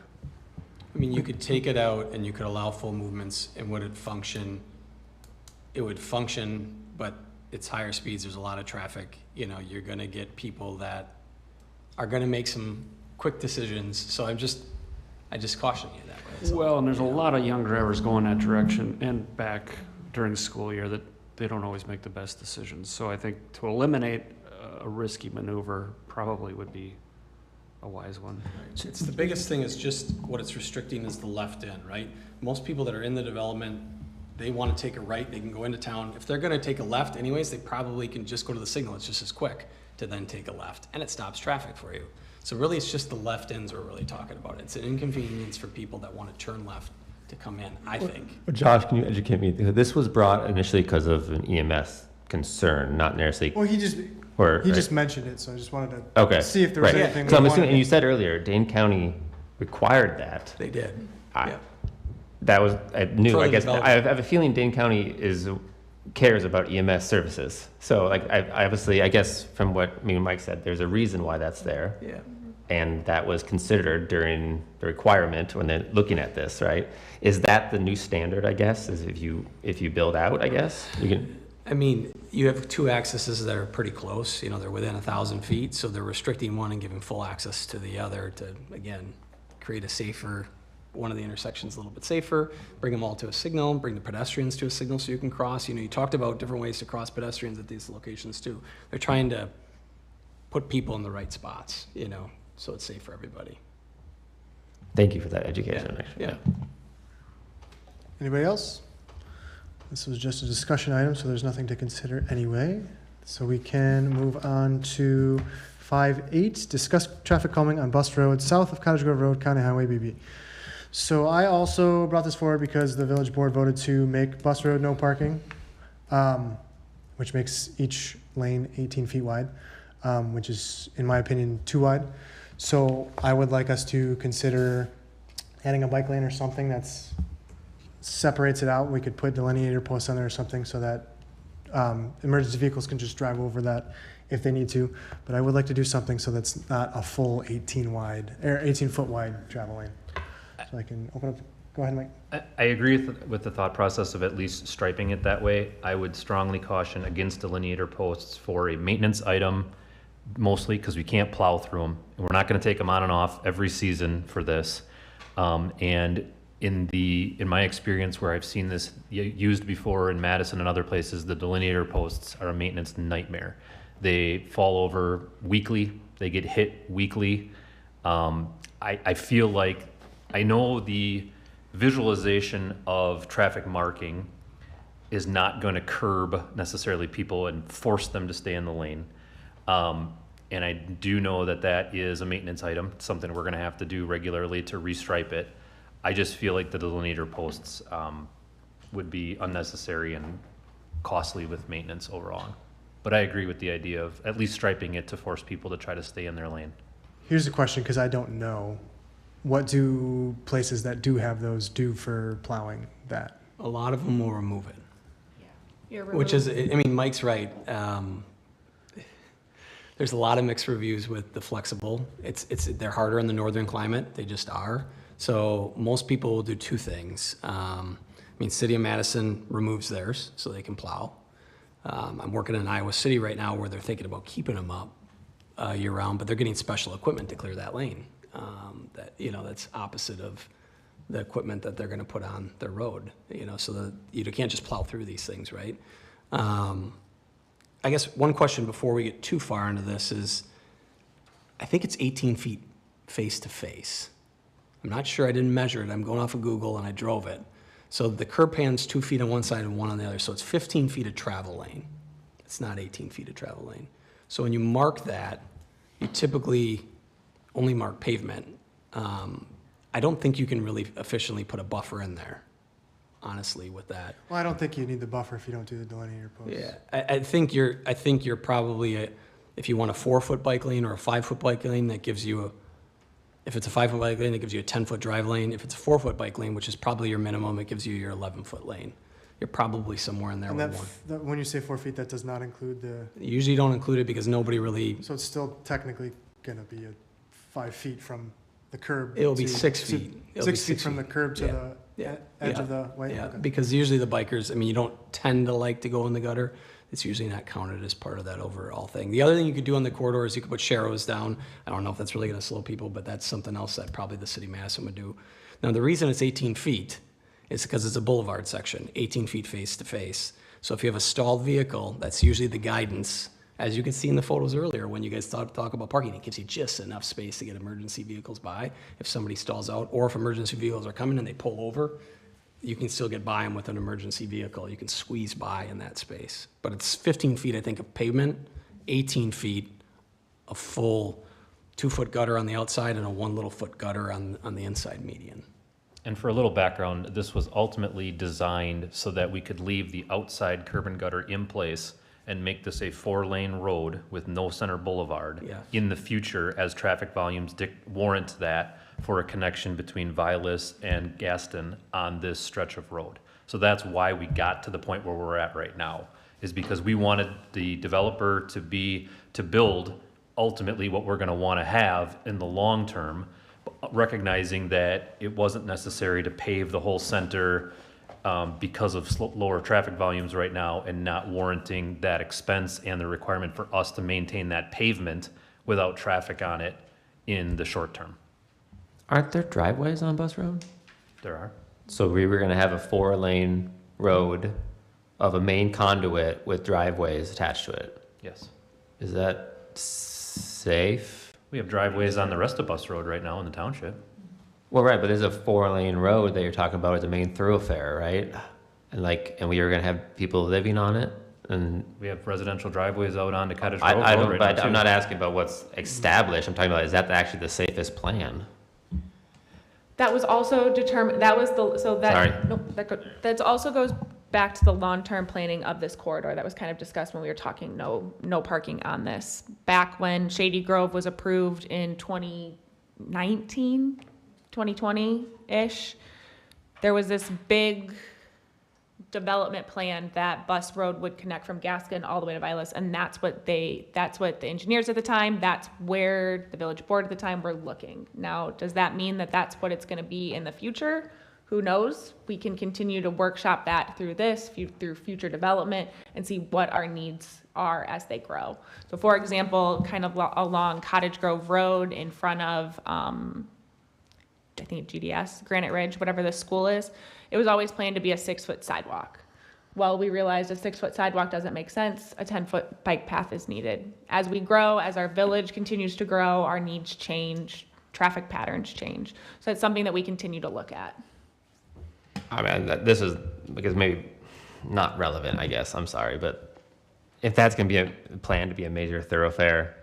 I mean, you could take it out and you could allow full movements, and would it function? It would function, but it's higher speeds, there's a lot of traffic. You know, you're gonna get people that are gonna make some quick decisions, so I just caution you that way. That's all.
Well, and there's a lot of young drivers going that direction and back during the school year that they don't always make the best decisions. So I think to eliminate a risky maneuver probably would be a wise one.
It's the biggest thing is just what it's restricting is the left end, right? Most people that are in the development, they want to take a right, they can go into town. If they're going to take a left anyways, they probably can just go to the signal. It's just as quick to then take a left, and it stops traffic for you. So really, it's just the left ends we're really talking about. It's an inconvenience for people that want to turn left to come in, I think.
Josh, can you educate me? This was brought initially because of an EMS concern, not necessarily.
Well, he just
Right.
mentioned it, so I just wanted to
Okay.
see if there was
Right.
anything.
So I'm
we
assuming, and
wanted-
you said earlier, Dane County required that.
They did.
I-
Yeah.
That was, I knew,
Further
I guess, I
development.
have a feeling Dane County cares about EMS services. So like, I obviously, I guess from what me and Mike said, there's a reason why that's there.
Yeah.
And that was considered during the requirement when they're looking at this, right? Is that the new standard, I guess, is if you build out, I guess? You can,
I mean, you have two accesses that are pretty close, you know, they're within 1,000 feet, so they're restricting one and giving full access to the other to, again, create a safer, one of the intersections a little bit safer, bring them all to a signal, bring the pedestrians to a signal so you can cross. You know, you talked about different ways to cross pedestrians at these locations too. They're trying to put people in the right spots, you know, so it's safe for everybody.
thank you for that education, actually.
Yeah.
Anybody else? This was just a discussion item, so there's nothing to consider anyway. So we can move on to 5.8, discuss traffic calming on bus road south of Cottage Grove Road, County Highway BB. So I also brought this forward because the village board voted to make bus road no parking, which makes each lane 18 feet wide, which is, in my opinion, too wide. So I would like us to consider adding a bike lane or something that's separates it out. We could put delineator posts on there or something so that emergency vehicles can just drive over that if they need to. But I would like to do something so that's not a full 18-foot wide travel lane. So I can open up. Go ahead, Mike.
I agree with the thought process of at least striping it that way. I would strongly caution against delineator posts for a maintenance item, mostly because we can't plow through them. We're not going to take them on and off every season for this. And in my experience where I've seen this used before in Madison and other places, the delineator posts are a maintenance nightmare. They fall over weekly. They get hit weekly. I feel like, I know the visualization of traffic marking is not going to curb necessarily people and force them to stay in the lane. And I do know that that is a maintenance item, something we're going to have to do regularly to restripe it. I just feel like the delineator posts would be unnecessary and costly with maintenance overall. But I agree with the idea of at least striping it to force people to try to stay in their lane.
Here's a question, because I don't know. What do places that do have those do for plowing that?
A lot of them will remove it.
You're
Which is, I mean, Mike's right. There's a lot of mixed reviews with the flexible. They're harder in the northern climate. They just are. So most people will do two things. I mean, City of Madison removes theirs so they can plow. I'm working in Iowa City right now where they're thinking about keeping them up year round, but they're getting special equipment to clear that lane. That's opposite of the equipment that they're going to put on their road, so that you can't just plow through these things, right? I guess one question before we get too far into this is, I think it's 18 feet face to face. I'm not sure, I didn't measure it. I'm going off of Google and I drove it. So the curb pan's 2 feet on one side and 1 on the other. So it's 15 feet of travel lane. It's not 18 feet of travel lane. So when you mark that, you typically only mark pavement. I don't think you can really efficiently put a buffer in there, honestly, with that.
Well, I don't think you need the buffer if you don't do the delineator posts.
Yeah, I think you're probably if you want a 4-foot bike lane or a 5-foot bike lane, that gives you if it's a 5-foot bike lane, that gives you a 10-foot drive lane. If it's a 4-foot bike lane, which is probably your minimum, it gives you your 11-foot lane. You're probably somewhere in there
And
with one.
when you say 4 feet, that does not include the,
Usually don't include it because nobody really,
so it's still technically gonna be 5 feet from the curb.
it'll be
to-
6
to-
feet. It'll be
6 feet from the curb to
Yeah.
the
Yeah.
edge
Yeah.
of the way?
Yeah,
Okay.
because usually the bikers, I mean, you don't tend to like to go in the gutter. It's usually not counted as part of that overall thing. The other thing you could do on the corridor is you could put sharrows down. I don't know if that's really gonna slow people, but that's something else that probably the city of Madison would do. Now, the reason it's 18 feet is because it's a boulevard section, 18 feet face to face. So if you have a stalled vehicle, that's usually the guidance. As you can see in the photos earlier, when you guys talk about parking, it gives you just enough space to get emergency vehicles by. If somebody stalls out, or if emergency vehicles are coming and they pull over, you can still get by them with an emergency vehicle. You can squeeze by in that space. But it's 15 feet, I think, of pavement, 18 feet of full 2-foot gutter on the outside and a 1 little foot gutter on the inside median.
And for a little background, this was ultimately designed so that we could leave the outside curb and gutter in place and make this a 4-lane road with no center boulevard
Yeah.
in the future as traffic volumes warrant that for a connection between Vilas and Gaston on this stretch of road. So that's why we got to the point where we're at right now, is because we wanted the developer to build ultimately what we're gonna wanna have in the long term, recognizing that it wasn't necessary to pave the whole center because of lower traffic volumes right now and not warranting that expense and the requirement for us to maintain that pavement without traffic on it in the short term.
Aren't there driveways on Bus Road?
There are.
So we were gonna have a 4-lane road of a main conduit with driveways attached to it.
Yes.
Is that safe?
We have driveways on the rest of Bus Road right now in the township.
Well, right, but there's a 4-lane road that you're talking about as a main thoroughfare, right? And we were gonna have people living on it, and
We have residential driveways out onto Cottage
I
Road
don't,
right
but
now,
I'm
too.
not asking about what's established, I'm talking about, is that actually the safest plan?
That was also determined, that was the, so that,
Sorry.
nope, that also goes back to the long-term planning of this corridor that was kind of discussed when we were talking no parking on this. Back when Shady Grove was approved in 2019, 2020-ish, there was this big development plan that Bus Road would connect from Gaskin all the way to Vilas, and that's what the engineers at the time, that's where the village board at the time were looking. Now, does that mean that that's what it's gonna be in the future? Who knows? We can continue to workshop that through through future development and see what our needs are as they grow. So for example, kind of along Cottage Grove Road in front of, I think GDS, Granite Ridge, whatever the school is, it was always planned to be a 6-foot sidewalk. Well, we realized a 6-foot sidewalk doesn't make sense, a 10-foot bike path is needed. As we grow, as our village continues to grow, our needs change, traffic patterns change. So it's something that we continue to look at.
I mean, this is because maybe not relevant, I guess. I'm sorry, but if that's going to be a plan to be a major thoroughfare,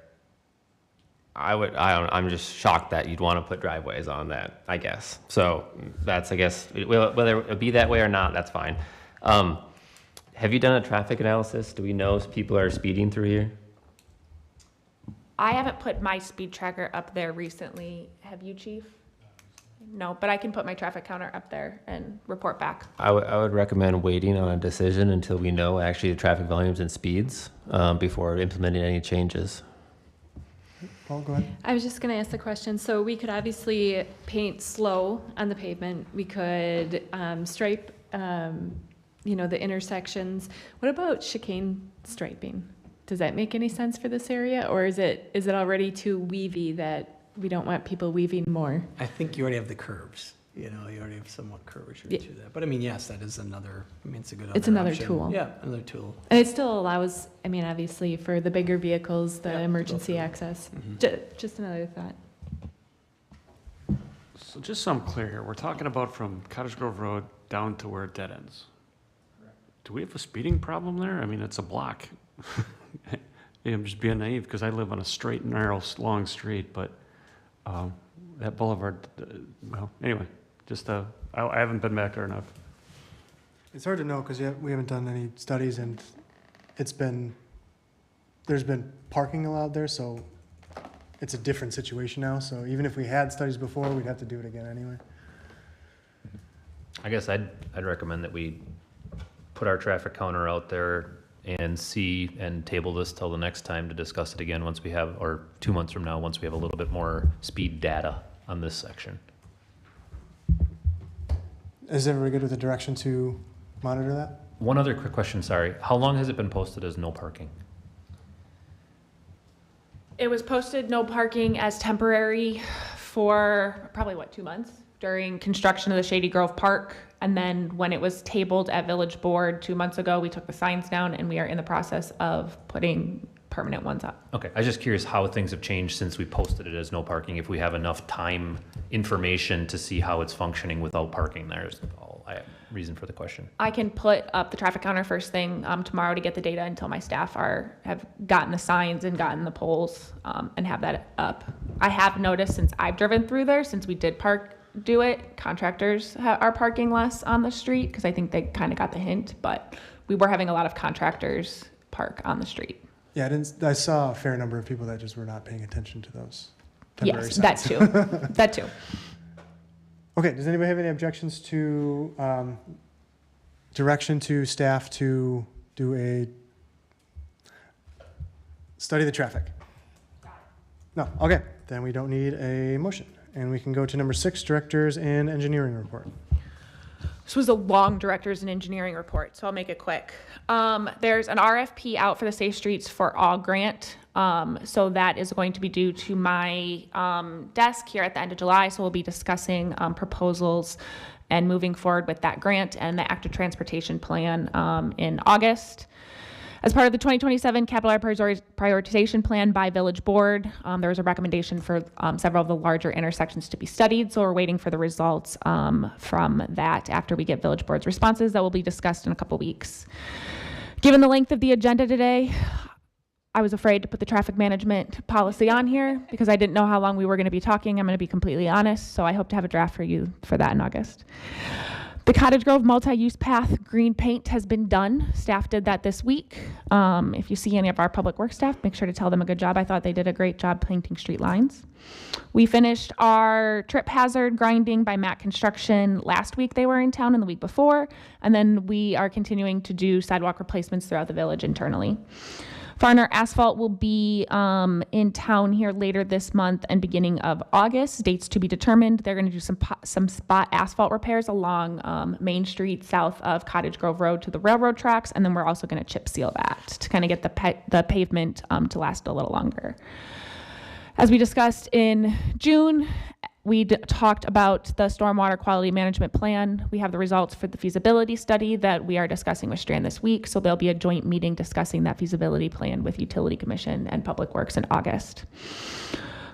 I'm just shocked that you'd want to put driveways on that, I guess. So that's, I guess, whether it be that way or not, that's fine. Have you done a traffic analysis? Do we know if people are speeding through here?
I haven't put my speed tracker up there recently. Have you, Chief? No, but I can put my traffic counter up there and report back.
I would recommend waiting on a decision until we know actually the traffic volumes and speeds before implementing any changes.
Paul, go ahead.
I was just going to ask the question. So we could obviously paint slow on the pavement. We could stripe, the intersections. What about chicane striping? Does that make any sense for this area, or is it already too weavy that we don't want people weaving more?
I think you already have the curves. You already have somewhat curvature to that. But I mean, yes, that is another, it's a good
It's another
option.
tool.
Yeah, another tool.
And it still allows, obviously for the bigger vehicles, the emergency access. Just another thought.
So just so I'm clear here, we're talking about from Cottage Grove Road down to where it dead ends. Do we have a speeding problem there? I mean, it's a block. I'm just being naive because I live on a straight, narrow, long street, but that boulevard, well, anyway, just I haven't been back there enough.
It's hard to know because we haven't done any studies, and there's been parking allowed there, so it's a different situation now. So even if we had studies before, we'd have to do it again anyway.
I guess I'd recommend that we put our traffic counter out there and see and table this till the next time to discuss it again once we have, or 2 months from now, once we have a little bit more speed data on this section.
Is everybody good with the direction to monitor that?
One other quick question, sorry. How long has it been posted as no parking?
It was posted no parking as temporary for probably 2 months during construction of the Shady Grove Park. And then when it was tabled at Village Board 2 months ago, we took the signs down and we are in the process of putting permanent ones up.
Okay, I was just curious how things have changed since we posted it as no parking, if we have enough time information to see how it's functioning without parking there is all reason for the question.
I can put up the traffic counter first thing tomorrow to get the data until my staff have gotten the signs and gotten the poles and have that up. I have noticed since I've driven through there, since we did do it, contractors are parking less on the street because I think they kind of got the hint, but we were having a lot of contractors park on the street.
Yeah, I saw a fair number of people that just were not paying attention to those temporary
Yes,
signs.
that too.
Okay, does anybody have any objections to direction to staff to do a study the traffic? No, okay, then we don't need a motion. And we can go to number 6, directors and engineering report.
This was a long directors and engineering report, so I'll make it quick. There's an RFP out for the Safe Streets for All grant. So that is going to be due to my desk here at the end of July. So we'll be discussing proposals and moving forward with that grant and the active transportation plan in August. As part of the 2027 capital prioritization plan by Village Board, there was a recommendation for several of the larger intersections to be studied. So we're waiting for the results from that after we get Village Board's responses that will be discussed in a couple weeks. Given the length of the agenda today, I was afraid to put the traffic management policy on here because I didn't know how long we were going to be talking. I'm going to be completely honest. So I hope to have a draft for you for that in August. The Cottage Grove multi-use path green paint has been done. Staff did that this week. If you see any of our public works staff, make sure to tell them a good job. I thought they did a great job painting street lines. We finished our trip hazard grinding by Matt Construction last week. They were in town and the week before. And then we are continuing to do sidewalk replacements throughout the village internally. Farner Asphalt will be in town here later this month and beginning of August. Dates to be determined. They're going to do some spot asphalt repairs along Main Street south of Cottage Grove Road to the railroad tracks, and then we're also going to chip seal that to kind of get the pavement to last a little longer. As we discussed in June, we talked about the stormwater quality management plan. We have the results for the feasibility study that we are discussing with Strand this week. So there'll be a joint meeting discussing that feasibility plan with Utility Commission and Public Works in August.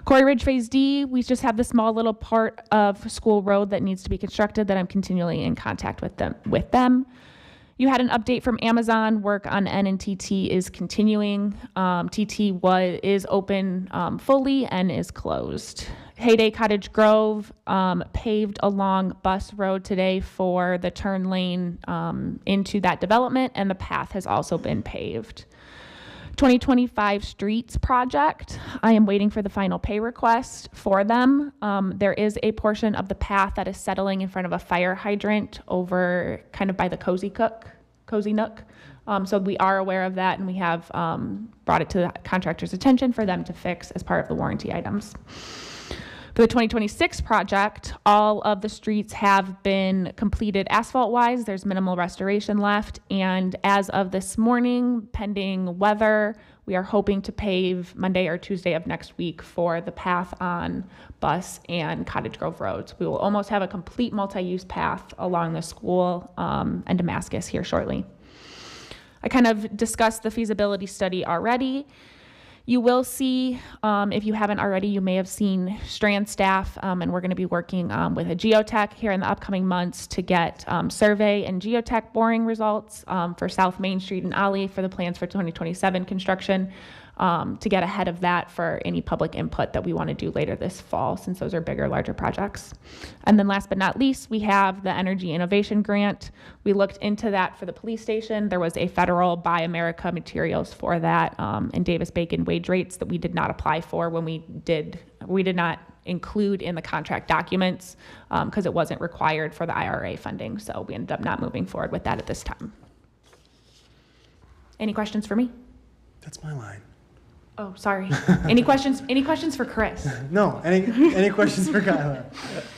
Corey Ridge Phase D, we just have the small little part of School Road that needs to be constructed that I'm continually in contact with them. You had an update from Amazon. Work on N and TT is continuing. TT is open fully and is closed. Heyday Cottage Grove paved along Bus Road today for the turn lane into that development, and the path has also been paved. 2025 Streets Project, I am waiting for the final pay request for them. There is a portion of the path that is settling in front of a fire hydrant over kind of by the Cozy Nook. So we are aware of that, and we have brought it to the contractor's attention for them to fix as part of the warranty items. For the 2026 project, all of the streets have been completed asphalt-wise. There's minimal restoration left. And as of this morning, pending weather, we are hoping to pave Monday or Tuesday of next week for the path on Bus and Cottage Grove roads. We will almost have a complete multi-use path along the school and Damascus here shortly. I kind of discussed the feasibility study already. You will see, if you haven't already, you may have seen Strand staff, and we're going to be working with a geotech here in the upcoming months to get survey and geotech boring results for South Main Street and Ollie for the plans for 2027 construction, to get ahead of that for any public input that we want to do later this fall, since those are bigger, larger projects. And then last but not least, we have the Energy Innovation Grant. We looked into that for the police station. There was a federal Buy America materials for that, and Davis-Bacon wage rates that we did not apply for when we did not include in the contract documents because it wasn't required for the IRA funding. So we ended up not moving forward with that at this time. Any questions for me?
That's my line.
Oh, sorry. Any questions? Any questions for Chris?
No. Any questions for Kyla?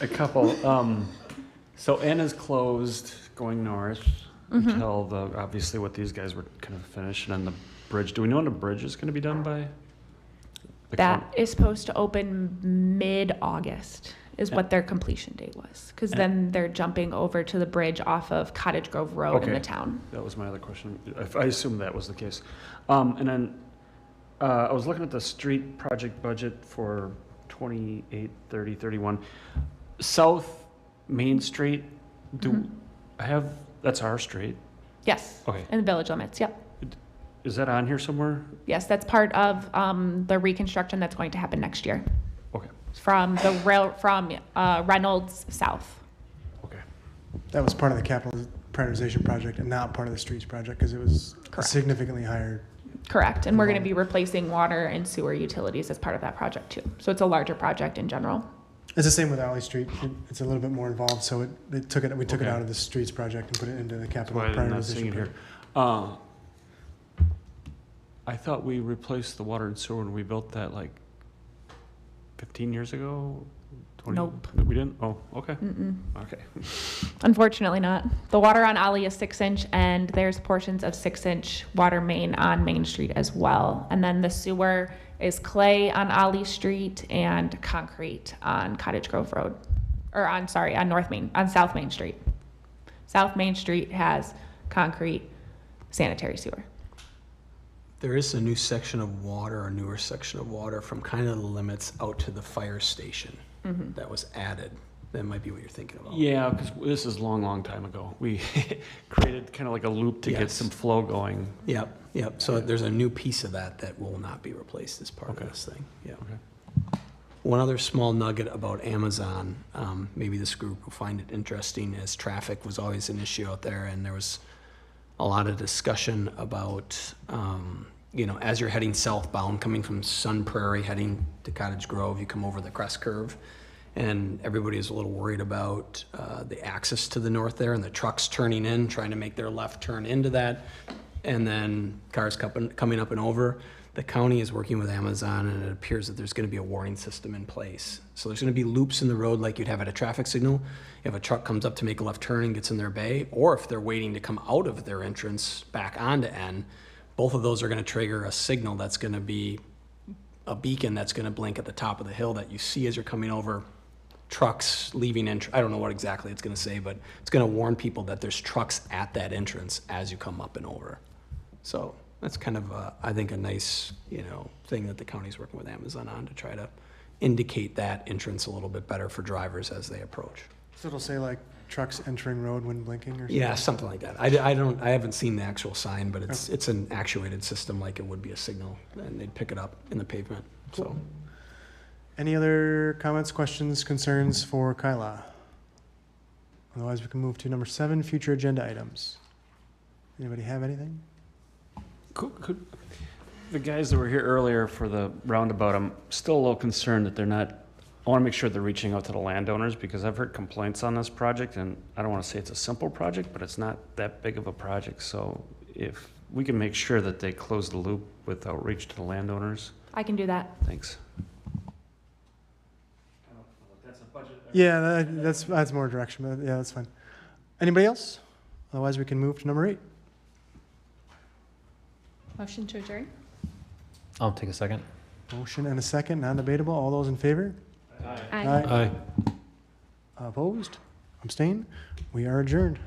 A couple. So N is closed going north until obviously what these guys were kind of finished, and then the bridge. Do we know when the bridge is going to be done by?
That is supposed to open mid-August is what their completion date was, because then they're jumping over to the bridge off of Cottage Grove Road in the town.
That was my other question. I assumed that was the case. And then I was looking at the street project budget for 28, 30, 31. South Main Street, that's our street?
Yes.
Okay.
In the village limits, yep.
Is that on here somewhere?
Yes, that's part of the reconstruction that's going to happen next year.
Okay.
From Reynolds South.
Okay.
That was part of the capital prioritization project and not part of the streets project because it was significantly higher.
Correct, and we're going to be replacing water and sewer utilities as part of that project too. So it's a larger project in general.
It's the same with Alley Street. It's a little bit more involved, so we took it out of the streets project and put it into the capital prioritization
here. I thought we replaced the water and sewer when we built that like 15 years ago. 20?
Nope.
We didn't. Oh, okay. Okay.
Unfortunately not. The water on Ollie is 6-inch, and there's portions of 6-inch water main on Main Street as well. And then the sewer is clay on Ollie Street and concrete on Cottage Grove Road, on South Main Street. South Main Street has concrete sanitary sewer.
There is a new section of water, a newer section of water from kind of the limits out to the fire station that was added. That might be what you're thinking about.
Yeah, because this is a long time ago. We created kind of like a loop to get some flow going.
Yep. So there's a new piece of that will not be replaced as part of this thing. Yeah.
Okay.
One other small nugget about Amazon, maybe this group will find it interesting, as traffic was always an issue out there, and there was a lot of discussion about, as you're heading southbound, coming from Sun Prairie, heading to Cottage Grove, you come over the crest curve, and everybody is a little worried about the access to the north there, and the trucks turning in, trying to make their left turn into that, and then cars coming up and over. The county is working with Amazon, and it appears that there's going to be a warning system in place. So there's going to be loops in the road like you'd have at a traffic signal. If a truck comes up to make a left turn and gets in their bay, or if they're waiting to come out of their entrance back onto N, both of those are going to trigger a signal that's going to be a beacon that's going to blink at the top of the hill that you see as you're coming over. Trucks leaving I don't know what exactly it's going to say, but it's going to warn people that there's trucks at that entrance as you come up and over. So that's kind of, I think, a nice, thing that the county's working with Amazon on to try to indicate that entrance a little bit better for drivers as they approach.
So it'll say like trucks entering road when blinking or something?
Yeah, something like that. I haven't seen the actual sign, but it's an actuated system like it would be a signal, and they'd pick it up in the pavement, so.
Any other comments, questions, concerns for Kyla? Otherwise, we can move to number 7, future agenda items. Anybody have anything?
Could, the guys that were here earlier for the roundabout, I'm still a little concerned that they're not, I want to make sure they're reaching out to the landowners, because I've heard complaints on this project, and I don't want to say it's a simple project, but it's not that big of a project. So if we can make sure that they close the loop with outreach to the landowners,
I can do that.
thanks.
Yeah, that's more direction, but yeah, that's fine. Anybody else? Otherwise, we can move to number 8.
Motion to adjourn?
I'll take a second.
Motion and a second, non-debatable. All those in favor?
Aye.
Opposed? Abstained? We are adjourned.